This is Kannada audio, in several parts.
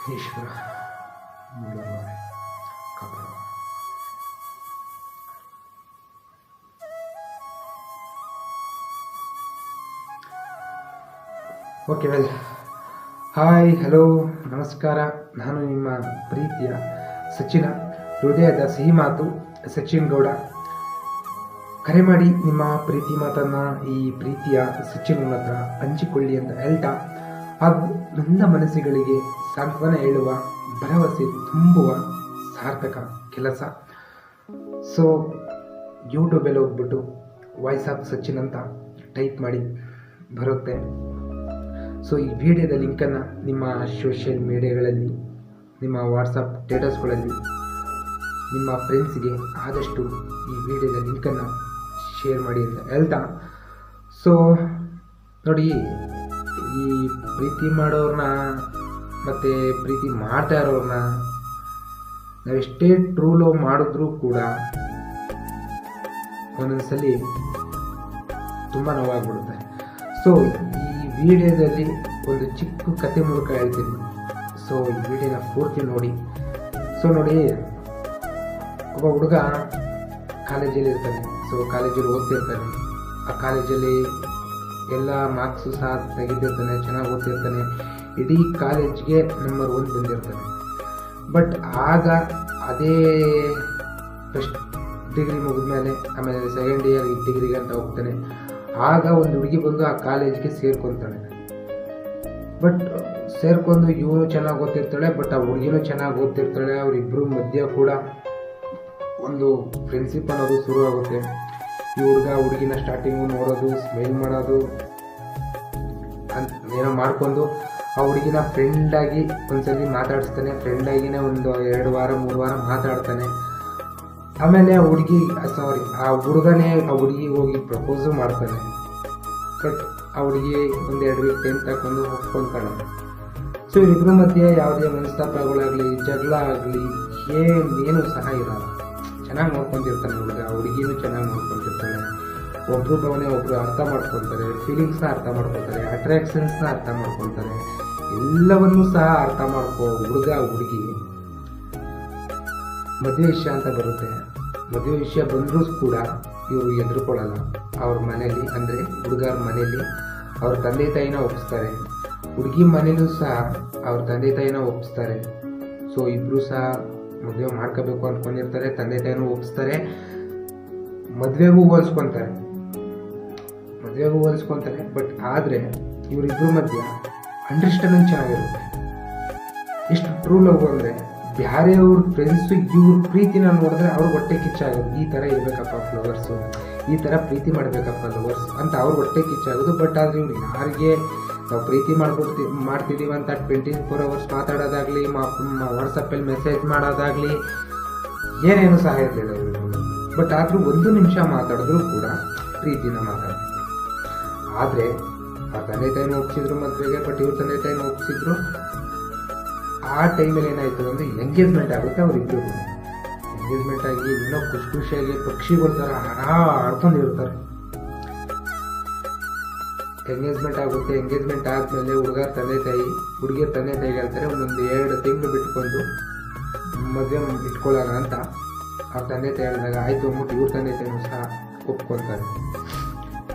ಈಶ್ವರ ಮುಂದುವರಿಯುವ ಕಾಪಾಡುವ. ಓಕೆ ವೆಲ್, ಹಾಯ್, ಹಲೋ, ನಮಸ್ಕಾರ. ನಾನು ನಿಮ್ಮ ಪ್ರೀತಿಯ ಸಚಿನ, ಹೃದಯದ ಸಿಹಿ ಮಾತು ಸಚಿನ್ ಗೌಡ. ಕರೆ ಮಾಡಿ ನಿಮ್ಮ ಪ್ರೀತಿ ಮಾತನ್ನು ಈ ಪ್ರೀತಿಯ ಸಚಿನ್ ಹತ್ರ ಹಂಚಿಕೊಳ್ಳಿ ಅಂತ ಹೇಳ್ತಾ, ಹಾಗೂ ನನ್ನ ಮನಸ್ಸುಗಳಿಗೆ ಸಾಂತ್ವನ ಹೇಳುವ, ಭರವಸೆ ತುಂಬುವ ಸಾರ್ಥಕ ಕೆಲಸ. ಸೊ ಯೂಟ್ಯೂಬಲ್ಲಿ ಹೋಗ್ಬಿಟ್ಟು ವಾಯ್ಸ್ ಆಫ್ ಸಚಿನ್ ಅಂತ ಟೈಪ್ ಮಾಡಿ ಬರುತ್ತೆ. ಸೊ ಈ ವಿಡಿಯೋದ ಲಿಂಕನ್ನು ನಿಮ್ಮ ಸೋಷಿಯಲ್ ಮೀಡಿಯಾಗಳಲ್ಲಿ, ನಿಮ್ಮ ವಾಟ್ಸಪ್ ಸ್ಟೇಟಸ್ಗಳಲ್ಲಿ ನಿಮ್ಮ ಫ್ರೆಂಡ್ಸ್ಗೆ ಆದಷ್ಟು ಈ ವಿಡಿಯೋದ ಲಿಂಕನ್ನು ಶೇರ್ ಮಾಡಿ ಅಂತ ಹೇಳ್ತಾ, ಸೊ ನೋಡಿ, ಈ ಪ್ರೀತಿ ಮಾಡೋರನ್ನ ಮತ್ತು ಪ್ರೀತಿ ಮಾಡ್ತಾ ಇರೋರನ್ನ ನಾವೆಷ್ಟೇ ಟ್ರೂ ಲವ್ ಮಾಡಿದ್ರೂ ಕೂಡ ಒಂದೊಂದ್ಸಲಿ ತುಂಬ ನೋವಾಗ್ಬಿಡುತ್ತೆ. ಸೊ ಈ ವಿಡಿಯೋದಲ್ಲಿ ಒಂದು ಚಿಕ್ಕ ಕತೆ ಮೂಲಕ ಹೇಳ್ತೀನಿ. ಸೊ ಈ ವಿಡಿಯೋನ ಪೂರ್ತಿ ನೋಡಿ. ಸೊ ನೋಡಿ, ಒಬ್ಬ ಹುಡುಗ ಕಾಲೇಜಲ್ಲಿ ಇರ್ತಾನೆ. ಸೊ ಕಾಲೇಜಲ್ಲಿ ಓದ್ತಿರ್ತಾನೆ. ಆ ಕಾಲೇಜಲ್ಲಿ ಎಲ್ಲ ಮಾರ್ಕ್ಸು ಸಹ ತೆಗೆದಿರ್ತಾನೆ, ಚೆನ್ನಾಗಿ ಓದ್ತಿರ್ತಾನೆ, ಇಡೀ ಕಾಲೇಜ್ಗೆ ನಂಬರ್ 1 ಬಂದಿರ್ತಾನೆ. ಬಟ್ ಆಗ ಅದೇ ಫಸ್ಟ್ ಡಿಗ್ರಿ ಮುಗಿದ್ಮೇಲೆ ಆಮೇಲೆ ಸೆಕೆಂಡ್ ಇಯರ್ ಡಿಗ್ರಿಗೆ ಅಂತ ಹೋಗ್ತಾನೆ. ಆಗ ಒಂದು ಹುಡುಗಿ ಬಂದು ಆ ಕಾಲೇಜ್ಗೆ ಸೇರ್ಕೊತಾಳೆ. ಬಟ್ ಸೇರ್ಕೊಂಡು ಇವನು ಚೆನ್ನಾಗಿ ಓದ್ತಿರ್ತಾಳೆ, ಬಟ್ ಆ ಹುಡುಗಿನೂ ಚೆನ್ನಾಗಿ ಓದ್ತಿರ್ತಾಳೆ. ಅವರಿಬ್ಬರು ಮಧ್ಯ ಕೂಡ ಒಂದು ಫ್ರೆಂಡ್ಶಿಪ್ ಅನ್ನೋದು ಶುರು ಆಗುತ್ತೆ. ಈ ಹುಡುಗಿನ ಸ್ಟಾರ್ಟಿಂಗು ನೋಡೋದು, ಸ್ಮೈಲ್ ಮಾಡೋದು ಅಂತ ಏನೋ ಮಾಡ್ಕೊಂಡು ಆ ಹುಡುಗಿನ ಫ್ರೆಂಡಾಗಿ ಒಂದ್ಸಲಿ ಮಾತಾಡಿಸ್ತಾನೆ. ಫ್ರೆಂಡಾಗಿನೇ ಒಂದು 2 ವಾರ 3 ವಾರ ಮಾತಾಡ್ತಾನೆ. ಆಮೇಲೆ ಆ ಹುಡುಗನೇ ಆ ಹುಡುಗಿಗೆ ಹೋಗಿ ಪ್ರಪೋಸು ಮಾಡ್ತಾನೆ. ಬಟ್ ಆ ಹುಡುಗಿ ಒಂದು 2 ವೀಕ್ ಟೈಮ್ ತಗೊಂಡು ಒಪ್ಕೊತಾಳೆ. ಸೊ ಇಬ್ಬರ ಮಧ್ಯೆ ಯಾವುದೇ ಮನಸ್ತಾಪಗಳಾಗಲಿ, ಜಗಳ ಆಗಲಿ ಏನು ಸಹ ಇರಲ್ಲ. ಚೆನ್ನಾಗಿ ನೋಡ್ಕೊತಿರ್ತಾನೆ ಹುಡುಗ, ಆ ಹುಡುಗಿನೂ ಚೆನ್ನಾಗಿ ನೋಡ್ಕೊತಿರ್ತಾಳೆ. ಒಬ್ರು ಭಾವನೆ ಒಬ್ರು ಅರ್ಥ ಮಾಡ್ಕೊತಾರೆ, ಫೀಲಿಂಗ್ಸ್ನ ಅರ್ಥ ಮಾಡ್ಕೊತಾರೆ, ಅಟ್ರಾಕ್ಷನ್ಸ್ನ ಅರ್ಥ ಮಾಡ್ಕೊತಾರೆ, ಎಲ್ಲವನ್ನೂ ಸಹ ಅರ್ಥ ಮಾಡ್ಕೋ ಹುಡುಗ ಹುಡುಗಿ. ಮದುವೆ ವಿಷಯ ಅಂತ ಬರುತ್ತೆ. ಮದುವೆ ವಿಷಯ ಬಂದರೂ ಕೂಡ ಇವರು ಎದುರುಕೊಳ್ಳಲ್ಲ. ಅವ್ರ ಮನೇಲಿ, ಅಂದರೆ ಹುಡುಗರ ಮನೇಲಿ ಅವ್ರ ತಂದೆ ತಾಯಿನ ಒಪ್ಪಿಸ್ತಾರೆ. ಹುಡುಗಿ ಮನೇಲೂ ಸಹ ಅವ್ರ ತಂದೆ ತಾಯಿನ ಒಪ್ಪಿಸ್ತಾರೆ. ಸೊ ಇಬ್ಬರು ಸಹ ಮದುವೆ ಮಾಡ್ಕೋಬೇಕು ಅಂದ್ಕೊಂಡಿರ್ತಾರೆ. ತಂದೆ ತಾಯಿನೂ ಒಪ್ಪಿಸ್ತಾರೆ, ಮದುವೆಗೂ ಹೋಲಿಸ್ಕೊತಾರೆ. ಬಟ್ ಆದರೆ ಇವರಿಬ್ಬರ ಮಧ್ಯ ಅಂಡರ್ಸ್ಟ್ಯಾಂಡಿಂಗ್ ಚೆನ್ನಾಗಿರುತ್ತೆ. ಎಷ್ಟು ಟ್ರೂ ಲವ್ ಅಂದರೆ, ಬೇರೆಯವ್ರ ಫ್ರೆಂಡ್ಸು ಇವ್ರ ಪ್ರೀತಿನ ನೋಡಿದ್ರೆ ಅವ್ರ ಹೊಟ್ಟೆ ಕಿಚ್ಚಾಗೋದು. ಈ ಥರ ಇರಬೇಕಪ್ಪ ಫ್ಲವರ್ಸು, ಈ ಥರ ಪ್ರೀತಿ ಮಾಡಬೇಕಪ್ಪ ಲವರ್ಸ್ ಅಂತ ಅವ್ರ ಹೊಟ್ಟೆ ಕಿಚ್ಚಾಗೋದು. ಬಟ್ ಆದರೆ ಇವ್ರು ಯಾರಿಗೆ ನಾವು ಪ್ರೀತಿ ಮಾಡ್ತಿದ್ದೀವಿ ಅಂತ 24 hours ಮಾತಾಡೋದಾಗಲಿ, ವಾಟ್ಸಪ್ಪಲ್ಲಿ ಮೆಸೇಜ್ ಮಾಡೋದಾಗಲಿ ಏನೇನು ಸಹ ಇರಲಿಲ್ಲ ಇವರು. ಬಟ್ ಆದರೂ 1 ನಿಮಿಷ ಮಾತಾಡಿದ್ರು ಕೂಡ ಪ್ರೀತಿನ ಮಾತಾಡ್ತಾರೆ. ಆದರೆ ಆ ತಂದೆ ತಾಯಿನೂ ಒಪ್ಪಿಸಿದ್ರು ಮದುವೆಗೆ. ಬಟ್ ಇವ್ರ ತಂದೆ ತಾಯಿನೂ ಒಪ್ಪಿಸಿದ್ರು. ಆ ಟೈಮಲ್ಲಿ ಏನಾಯಿತು ಅಂದರೆ ಎಂಗೇಜ್ಮೆಂಟ್ ಆಗುತ್ತೆ. ಅವರಿಬ್ಬರು ಎಂಗೇಜ್ಮೆಂಟ್ ಆಗಿ ಇನ್ನೂ ಖುಷಿಯಾಗಿ ಪಕ್ಷಿಗಳ ಥರ ಆಡ್ಕೊಂಡಿರ್ತಾರೆ. ಎಂಗೇಜ್ಮೆಂಟ್ ಆಗುತ್ತೆ. ಎಂಗೇಜ್ಮೆಂಟ್ ಆದಮೇಲೆ ಹುಡುಗಿಯ ತಂದೆ ತಾಯಿಗೆ ಹೇಳ್ತಾರೆ, ಒಂದೊಂದು 2 ತಿಂಗಳು ಬಿಟ್ಕೊಂಡು ಮದುವೆ ಇಟ್ಕೊಳ್ಳೋಣ ಅಂತ. ಅವ್ರ ತಂದೆ ತಾಯಿ ಹೇಳಿದಾಗ ಆಯಿತು ಅಂದ್ಬಿಟ್ಟು ಇವ್ರ ತಂದೆ ತಾಯಿನೂ ಸಹ ಒಪ್ಕೊತಾರೆ.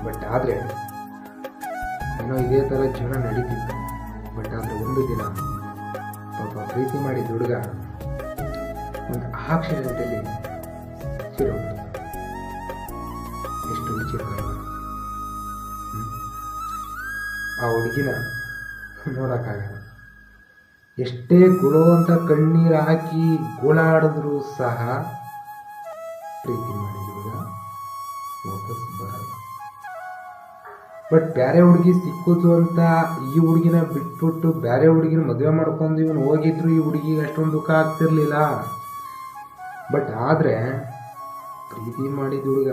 ಬಟ್ ಆದರೆ ಏನೋ ಇದೇ ಥರ ಜೀವನ ನಡೀತಿತ್ತು. ಬಟ್ ಆದರೆ ಒಂದು ದಿನ ಪಾಪ ಪ್ರೀತಿ ಮಾಡಿದ ಹುಡುಗ ಒಂದು ಆಕ್ಸಿಡೆಂಟಲ್ಲಿ ಸಿರೋಗ್ತದೆ. ಎಷ್ಟು ವಿಚಿತ್ರ. ಆ ಹುಡುಗಿನ ನೋಡೋಕ್ಕಾಗಲ್ಲ. ಎಷ್ಟೇ ಗುಳುವಂತ ಕಣ್ಣೀರು ಹಾಕಿ ಗೋಳಾಡಿದ್ರೂ ಸಹ ಪ್ರೀತಿ ಮಾಡಿದ ಹುಡುಗ ವಾಪಸ್ ಬರಲ್ಲ. ಬಟ್ ಬೇರೆ ಹುಡುಗಿ ಸಿಕ್ಕಿತು ಅಂತ ಈ ಹುಡುಗಿನ ಬಿಟ್ಬಿಟ್ಟು ಬೇರೆ ಹುಡುಗಿನ ಮದುವೆ ಮಾಡ್ಕೊಂಡು ಇವನು ಹೋಗಿದ್ರು ಈ ಹುಡುಗಿಗೆ ಅಷ್ಟೊಂದು ದುಃಖ ಆಗ್ತಿರ್ಲಿಲ್ಲ. ಬಟ್ ಆದರೆ ಪ್ರೀತಿ ಮಾಡಿದ ಹುಡುಗ,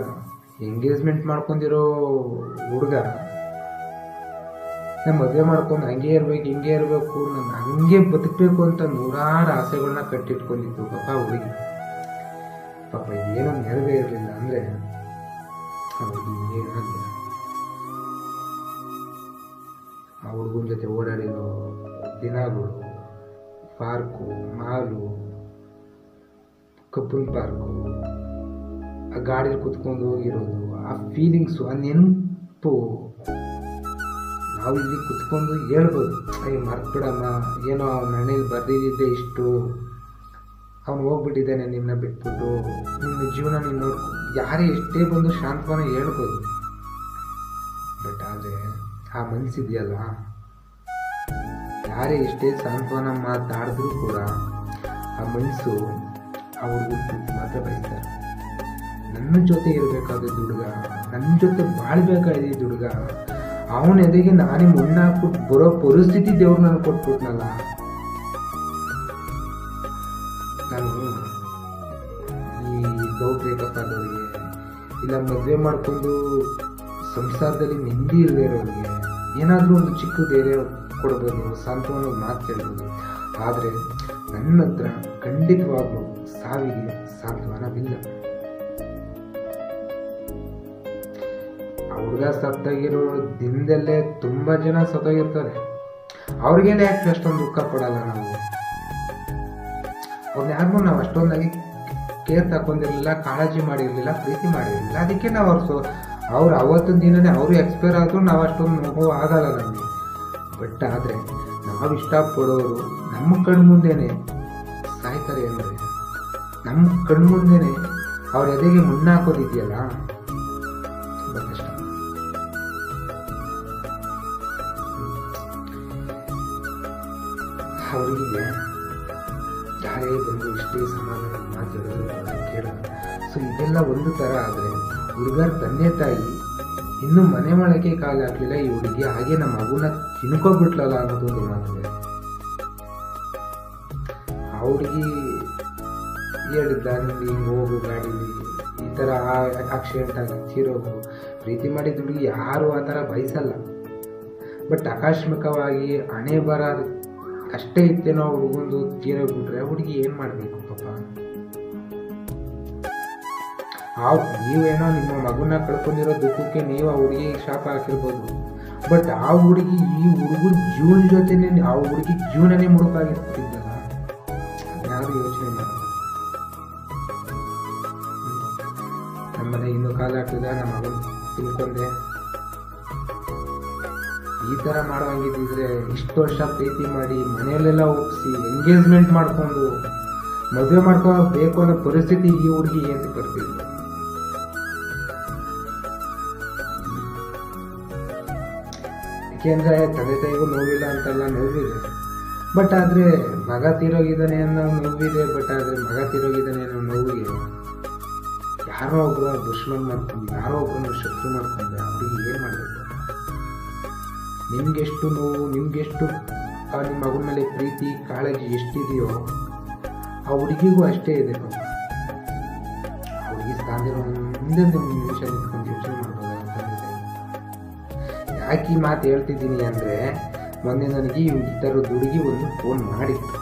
ಎಂಗೇಜ್ಮೆಂಟ್ ಮಾಡ್ಕೊಂಡಿರೋ ಹುಡುಗ, ನಾನು ಮದುವೆ ಮಾಡ್ಕೊಂಡು ಹಂಗೆ ಇರಬೇಕು, ಹಿಂಗೆ ಇರಬೇಕು, ನಾನು ಹಂಗೆ ಬದುಕಬೇಕು ಅಂತ 100 ಆಸೆಗಳನ್ನ ಕಟ್ಟಿಟ್ಕೊಂಡಿತ್ತು ಪಾಪ ಹುಡುಗಿ. ಪಾಪ ಏನೋ ನೆರವೇರಲಿಲ್ಲ ಅಂದರೆ ಅವ್ರಿಗೆ ಏನಾಗಲಿಲ್ಲ. ಆ ಹುಡುಗನ ಜೊತೆ ಓಡಾಡಿರೋ ದಿನಗಳು, ಪಾರ್ಕು, ಮಾಲು, ಕಬ್ಬನ್ ಪಾರ್ಕು, ಆ ಗಾಡೀಲಿ ಕುತ್ಕೊಂಡು ಹೋಗಿರೋದು, ಆ ಫೀಲಿಂಗ್ಸು, ಆ ನೆನಪು ನಾವು ಇಲ್ಲಿ ಕುತ್ಕೊಂಡು ಹೇಳ್ಬೋದು, ಅಯ್ಯ ಮರ್ತ್ಬಿಡಮ್ಮ, ಏನೋ ಅವನ ಹಣೆಯಲ್ಲಿ ಬರ್ದಿದ್ದೆ ಇಷ್ಟು, ಅವನು ಹೋಗ್ಬಿಟ್ಟಿದ್ದಾನೆ ನಿನ್ನ ಬಿಟ್ಬಿಟ್ಟು, ನಿನ್ನ ಜೀವನ ನೀನು ನೋಡ್ಕೊ, ಯಾರೇ ಎಷ್ಟೇ ಬಂದು ಶಾಂತವನ ಹೇಳ್ಬೋದು. ಬಟ್ ಆದರೆ ಆ ಮನಸ್ಸಿದೆಯಲ್ಲ, ಯಾರೇ ಎಷ್ಟೇ ಸಾಂತ್ವನ ಮಾತಾಡಿದ್ರೂ ಕೂಡ ಆ ಮನಸ್ಸು ಅವ್ರಿಗೆ ಮಾತ್ರ ಬಯಸ್ತಾರೆ. ನನ್ನ ಜೊತೆ ಇರಬೇಕಾದ ಹುಡುಗ, ನನ್ನ ಜೊತೆ ಬಾಳ್ಬೇಕಾದ ಹುಡುಗ, ಅವನ ಎದೆಗೆ ನಾನೇ ಮಣ್ಣಾಕ್ಬಿಟ್ಟು ಬರೋ ಪರಿಸ್ಥಿತಿ ದೇವ್ರು ನಾನು ಕೊಟ್ಬಿಟ್ನಲ್ಲ. ನಾನು ಈ ಲವ್ ಬ್ರೇಕಪ್ ಆದವ್ರಿಗೆ, ಇಲ್ಲ ಮದುವೆ ಮಾಡಿಕೊಂಡು ಸಂಸಾರದಲ್ಲಿ ನೆಮ್ಮದಿ ಇರದೇ ಇರೋರಿಗೆ ಏನಾದರೂ ಒಂದು ಚಿಕ್ಕ ಧೈರ್ಯ ಕೊಡ್ಬೋದು, ಸಾಂತ್ವನ ಮಾತು ಕೇಳ್ಬೋದು. ಆದರೆ ನನ್ನ ಹತ್ರ ಖಂಡಿತವಾಗ್ಲೂ ಸಾವಿಗೆ ಸಾಂತ್ವನವಿಲ್ಲ. ಆ ಹುಡುಗ ಸತ್ತಾಗಿರೋ ದಿನದಲ್ಲೇ ತುಂಬ ಜನ ಸತ್ತೋಗಿರ್ತಾರೆ. ಅವ್ರಿಗೆಲ್ಲ ಯಾಕೆ ಅಷ್ಟೊಂದು ದುಃಖ ಪಡಲ್ಲ ನಾವು? ಅವ್ರನ್ನ ಯಾರಿಗೂ ನಾವು ಅಷ್ಟೊಂದಾಗಿ ಕೇರ್ ತಗೊಂಡಿರಲಿಲ್ಲ, ಕಾಳಜಿ ಮಾಡಿರಲಿಲ್ಲ, ಪ್ರೀತಿ ಮಾಡಿರಲಿಲ್ಲ. ಅದಕ್ಕೆ ನಾವು ಅವ್ರು ಅವತ್ತಿನ ದಿನನೇ ಅವರು ಎಕ್ಸ್ಪೈರ್ ಆದರೂ ನಾವು ಅಷ್ಟೊಂದು ನೋವು ಆಗಲ್ಲ ನಮಗೆ. ಬಟ್ ಆದರೆ ನಾವು ಇಷ್ಟಪಡೋರು ನಮ್ಮ ಕಣ್ಮುಂದೆನೇ ಸಾಯ್ತಾರೆ ಅಂದರೆ, ನಮ್ಮ ಕಣ್ಮುಂದೆನೇ ಅವ್ರ ಎದೆಗೆ ಮುನ್ನಾಕೋದಿದೆಯಲ್ಲ, ತುಂಬ ಕಷ್ಟ. ಅವರಿಗೆ ಯಾರೇ ಬಂದು ಇಷ್ಟೇ ಸಮಾಧಾನ ಮಾತಾಡೋದು ಕೇಳೋದು. ಸೊ ಇದೆಲ್ಲ ಒಂದು ಥರ. ಆದರೆ ಹುಡುಗರ ತಂದೆ ತಾಯಿ ಇನ್ನೂ ಮನೆ ಒಳಗೆ ಕಾಲ ಹಾಕಲಿಲ್ಲ, ಈ ಹುಡುಗಿ ಹಾಗೆ ನಮ್ಮ ಮಗುನ ತಿನ್ಕೋಬಿಟ್ಲಲ್ಲ ಅನ್ನೋದೊಂದು ಮಾತಿದೆ. ಆ ಹುಡುಗಿ ಹೇಳಿದ್ದ, ನಿಮಗೆ ಹಿಂಗೆ ಹೋಗು ಗಾಡೀಲಿ, ಈ ಥರ ಆಕ್ಸಿಡೆಂಟ್ ಆಗಿ ತೀರೋದು. ಪ್ರೀತಿ ಮಾಡಿದ ಹುಡುಗಿ ಯಾರು ಆ ಥರ ಬಯಸಲ್ಲ. ಬಟ್ ಆಕಸ್ಮಿಕವಾಗಿ ಹಣೆ ಬರ ಅಷ್ಟೇ ಇತ್ತೇನೋ ಹುಡುಗಂದು ತೀರೋಗ್ಬಿಟ್ರೆ ಹುಡುಗಿ ಏನು ಮಾಡಬೇಕು ಪಾಪ? ನೀವೇನೋ ನಿಮ್ಮ ಮಗುನ ಕಳ್ಕೊಂಡಿರೋ ದುಃಖಕ್ಕೆ ನೀವು ಆ ಹುಡುಗಿಗೆ ಶಾಪ ಹಾಕಿರ್ಬೋದು. ಬಟ್ ಆ ಹುಡುಗಿ ಈ ಹುಡುಗರ ಜೀವನ ಜೊತೆನೆ ಆ ಹುಡುಗಿ ಜೀವನನೇ ಮುಡುಪಾಗಿರ್ತಿದ್ದಲ್ಲ, ಯಾರು ಯೋಚನೆ ಮಾಡೋದು? ನಮ್ಮನೆ ಇನ್ನೂ ಕಾಲ ಹಾಕಿದ, ನಮ್ಮ ಮಗನ ತಿಳ್ಕೊಂಡೆ, ಈ ಥರ ಮಾಡೋಂಗಿದ್ದಿದ್ರೆ ಇಷ್ಟು ವರ್ಷ ಪ್ರೀತಿ ಮಾಡಿ ಮನೆಯಲ್ಲೆಲ್ಲ ಒಪ್ಪಿಸಿ ಎಂಗೇಜ್ಮೆಂಟ್ ಮಾಡಿಕೊಂಡು ಮದುವೆ ಮಾಡ್ಕೋಬೇಕು ಅನ್ನೋ ಪರಿಸ್ಥಿತಿ ಈ ಹುಡುಗಿ ಏನು ಬರ್ತಿಲ್ಲ. ಯಾಕೆಂದರೆ ತಂದೆ ತಾಯಿಗೂ ನೋವಿಲ್ಲ ಅಂತಲ್ಲ, ನೋವಿದೆ. ಬಟ್ ಆದರೆ ಮಗ ತೀರೋಗಿದ್ದಾನೆ ಅನ್ನೋ ನೋವಿದೆ. ಬಟ್ ಆದರೆ ಮಗ ತೀರೋಗಿದ್ದಾನೆ ಅನ್ನೋ ನೋವಿಗೆ ಯಾರೋ ಒಬ್ಬರು ದುಶ್ಮನ್ ಮಾಡ್ಕೊಂಡು, ಯಾರೋ ಒಬ್ಬರನ್ನ ಶತ್ರು ಮಾಡ್ಕೊಂಡ್ರೆ ಅವ್ರಿಗೆ ಏನು ಮಾಡಬೇಕು? ನಿಮಗೆಷ್ಟು ನೋವು, ನಿಮಗೆಷ್ಟು ನಿಮ್ಮ ಮಗನ ಮೇಲೆ ಪ್ರೀತಿ ಕಾಳಜಿ ಎಷ್ಟಿದೆಯೋ ಆ ಹುಡುಗಿಗೂ ಅಷ್ಟೇ ಇದೆ. ಆ ಹುಡುಗಿ ಸ್ಥಾನದಿರೋ ಮುಂದೆ ನಿಮಿಷ ನಿಂತ್ಕೊಂಡು ಯೋಚನೆ ಮಾಡ್ಬೋದಾಗುತ್ತೆ. ಯಾಕೆ ಈ ಮಾತು ಹೇಳ್ತಿದ್ದೀನಿ ಅಂದರೆ, ಮೊನ್ನೆ ನನಗೆ ಈ ಥರದ ಹುಡುಗಿ ಒಂದು ಫೋನ್ ಮಾಡಿತ್ತು.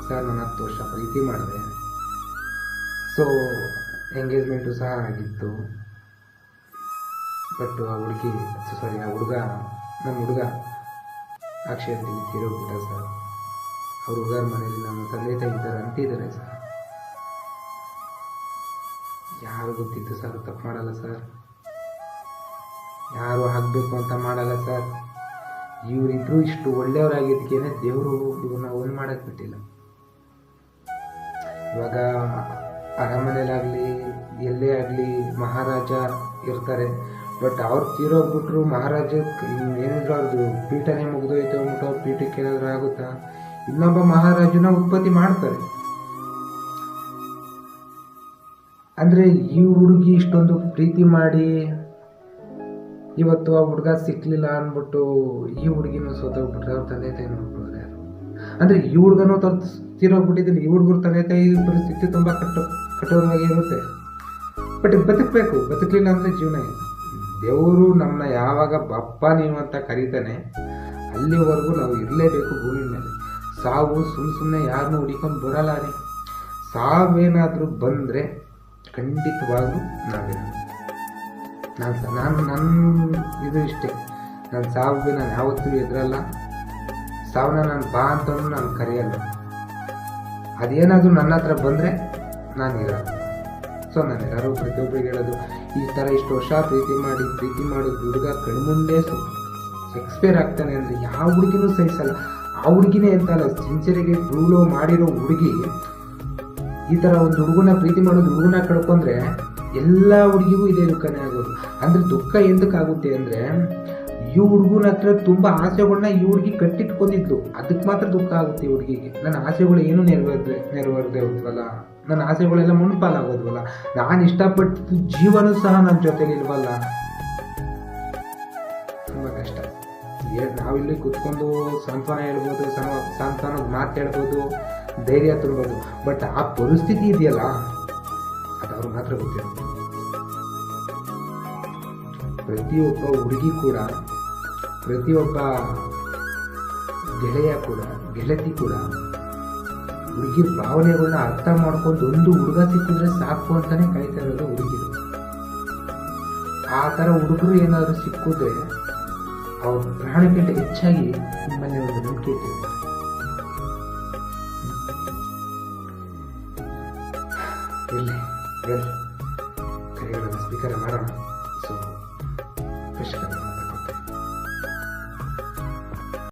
ಸರ್, ನಾನು 10 ವರ್ಷ ಪ್ರೀತಿ ಮಾಡಿದೆ, ಸೊ ಎಂಗೇಜ್ಮೆಂಟು ಸಹ ಆಗಿತ್ತು. ಬಟ್ ಆ ಹುಡುಗಿ ಆ ಹುಡುಗ, ನಮ್ಮ ಹುಡುಗ ಆಕ್ಸಿಡೆಂಟಲ್ಲಿ ತೀರೋಗ್ಬಿಟ್ಟ ಸರ್. ಅವ್ರ ಹುಡುಗರ ಮನೇಲಿ ನಮ್ಮ ತಂದೆ ತಾಯಿ ಇದ್ದಾರೆ ಅಂತಿದ್ದಾರೆ ಸರ್. ಯಾರು ಗೊತ್ತಿತ್ತು ಸರ್, ತಪ್ಪು ಮಾಡಲ್ಲ ಸರ್, ಯಾರು ಆಗಬೇಕು ಅಂತ ಮಾಡಲ್ಲ ಸರ್. ಇವರಿಬ್ಬರು ಇಷ್ಟು ಒಳ್ಳೆಯವರಾಗಿದ್ದಕ್ಕೇನೆ ದೇವರು ಇವ್ರನ್ನ ಒಂದು ಮಾಡೋಕ್ಕೆ ಬಿಟ್ಟಿಲ್ಲ. ಇವಾಗ ಅರಮನೆಲಾಗಲಿ ಎಲ್ಲೇ ಆಗಲಿ ಮಹಾರಾಜ ಇರ್ತಾರೆ. ಬಟ್ ಅವ್ರು ತೀರೋಗ್ಬಿಟ್ರು, ಮಹಾರಾಜ ಏನಾದರೂ ಅವ್ರದ್ದು ಪೀಠನೇ ಮುಗಿದೋಯ್ತು ಅಂದ್ಬಿಟ್ಟು ಅವ್ರ ಪೀಠಕ್ಕೆ ಏನಾದರೂ ಆಗುತ್ತಾ? ಇನ್ನೊಬ್ಬ ಮಹಾರಾಜನ ಉತ್ಪತ್ತಿ ಮಾಡ್ತಾರೆ. ಅಂದರೆ ಈ ಹುಡುಗಿ ಇಷ್ಟೊಂದು ಪ್ರೀತಿ ಮಾಡಿ ಇವತ್ತು ಆ ಹುಡುಗ ಸಿಕ್ಲಿಲ್ಲ ಅಂದ್ಬಿಟ್ಟು ಈ ಹುಡುಗಿನೂ ಸೋತೋಗ್ಬಿಟ್ರೆ ಅವ್ರ ತಂದೆ ತಾಯಿ ನೋಡ್ಕೊಳ್ಳೋದು ಯಾರು? ಅಂದರೆ ಈ ಹುಡುಗನೂ ತೀರೋಗ್ಬಿಟ್ಟಿದ್ದೀನಿ, ಈ ಹುಡುಗರ ತಂದೆ ತಾಯಿ ಪರಿಸ್ಥಿತಿ ತುಂಬ ಕಠೋರವಾಗಿ ಇರುತ್ತೆ. ಬಟ್ ಬದುಕಬೇಕು, ಬದುಕಲಿಲ್ಲ ಅಂದರೆ ಜೀವನ ಇಲ್ಲ. ದೇವರು ನಮ್ಮನ್ನ ಯಾವಾಗ ಬಪ್ಪ ನೀವು ಅಂತ ಕರೀತಾನೆ ಅಲ್ಲಿವರೆಗೂ ನಾವು ಇರಲೇಬೇಕು ಭೂಮಿ ಮೇಲೆ. ಸಾವು ಸುಮ್ಮನೆ ಯಾರನ್ನೂ ಹುಡಿಕೊಂಡು ಬರಲ್ಲ ರೀ. ಸಾವೇನಾದರೂ ಬಂದರೆ ಖಂಡಿತವಾಗ್ಲೂ ನನ್ನ ಇದು ಇಷ್ಟೇ, ನಾನು ಸಾವಿಗೆ ನಾನು ಯಾವತ್ತೂ ಎದುರಲ್ಲ. ಸಾವನ್ನ ನಾನು ಬಾ ಅಂತಂದು ನಾನು ಕರೆಯಲ್ಲ. ಅದೇನಾದರೂ ನನ್ನ ಹತ್ರ ಬಂದರೆ ನಾನು ಇರಲ್ಲ. ಸೊ ನಾನು ಎಲ್ಲರೂ ಪ್ರತಿಯೊಬ್ಬರಿಗೆ ಹೇಳೋದು, ಈ ಥರ ಇಷ್ಟು ವರ್ಷ ಪ್ರೀತಿ ಮಾಡೋದು ಹುಡುಗ ಕಣ್ಮುಂದೆ ಎಕ್ಸ್ಪೈರ್ ಆಗ್ತಾನೆ ಅಂದರೆ ಯಾವ ಹುಡುಗಿನೂ ಸಹಿಸಲ್ಲ. ಆ ಹುಡುಗಿನೇ ಅಂತಲ್ಲ, ಸಿನ್ಸಿಯರಿಗೆ ಟ್ರೂ ಮಾಡಿರೋ ಹುಡುಗಿ ಈ ಥರ ಒಂದು ಹುಡುಗನ ಪ್ರೀತಿ ಮಾಡೋದು, ಹುಡುಗನ ಕಳ್ಕೊಂಡ್ರೆ ಎಲ್ಲ ಹುಡುಗಿಗೂ ಇದೇ ದುಃಖನೇ ಆಗೋದು. ಅಂದರೆ ದುಃಖ ಎಂತಕ್ಕಾಗುತ್ತೆ ಅಂದರೆ, ಈ ಹುಡುಗನ ಹತ್ರ ತುಂಬ ಆಸೆಗಳನ್ನ ಈ ಹುಡುಗಿ ಕಟ್ಟಿಟ್ಕೊಂಡಿದ್ಲು, ಅದಕ್ಕೆ ಮಾತ್ರ ದುಃಖ ಆಗುತ್ತೆ ಈ ಹುಡುಗಿಗೆ. ನನ್ನ ಆಸೆಗಳು ಏನೂ ನೆರವೇರದೆ ಹೋದ್ವಲ್ಲ, ನನ್ನ ಆಸೆಗಳೆಲ್ಲ ಮುನ್ಪಾಲಾಗೋದ್ವಲ್ಲ, ನಾನು ಇಷ್ಟಪಟ್ಟು ಜೀವನೂ ಸಹ ನನ್ನ ಜೊತೆಲಿಲ್ವಲ್ಲ. ತುಂಬ ಕಷ್ಟ. ನಾವಿಲ್ಲಿ ಕೂತ್ಕೊಂಡು ಸಾಂತ್ವನ ಹೇಳ್ಬೋದು, ಸಾಂತ್ವನದ ಮಾತು ಹೇಳ್ಬೋದು, ಧೈರ್ಯ ತುಂಬೋದು. ಬಟ್ ಆ ಪರಿಸ್ಥಿತಿ ಇದೆಯಲ್ಲ, ಅದು ಅವ್ರಿಗೆ ಮಾತ್ರ ಗೊತ್ತಿರುತ್ತೆ. ಪ್ರತಿಯೊಬ್ಬ ಹುಡುಗಿ ಕೂಡ, ಪ್ರತಿಯೊಬ್ಬ ಗೆಳೆಯ ಕೂಡ, ಗೆಳತಿ ಕೂಡ ಹುಡುಗಿ ಭಾವನೆಗಳನ್ನ ಅರ್ಥ ಮಾಡ್ಕೊಂಡು ಒಂದು ಹುಡುಗ ಸಿಕ್ಕಿದ್ರೆ ಸಾಕು ಅಂತಾನೆ ಕಾಯ್ತಾ ಇರೋದು ಹುಡುಗಿರು. ಆ ಥರ ಹುಡುಗರು ಏನಾದರೂ ಸಿಕ್ಕಿದ್ರೆ ಅವ್ರ ಪ್ರಾಣಕ್ಕಿಂತ ಹೆಚ್ಚಾಗಿ ನಿಮ್ಮಲ್ಲಿ ಒಂದು ನಂಬಿಕೆ ಇಟ್ಟಿರ್ತಾರೆ. ಇರಲಿ ಕರೆಗಳನ್ನು ಸ್ವೀಕಾರ ಮಾಡೋಣ. ಸೊ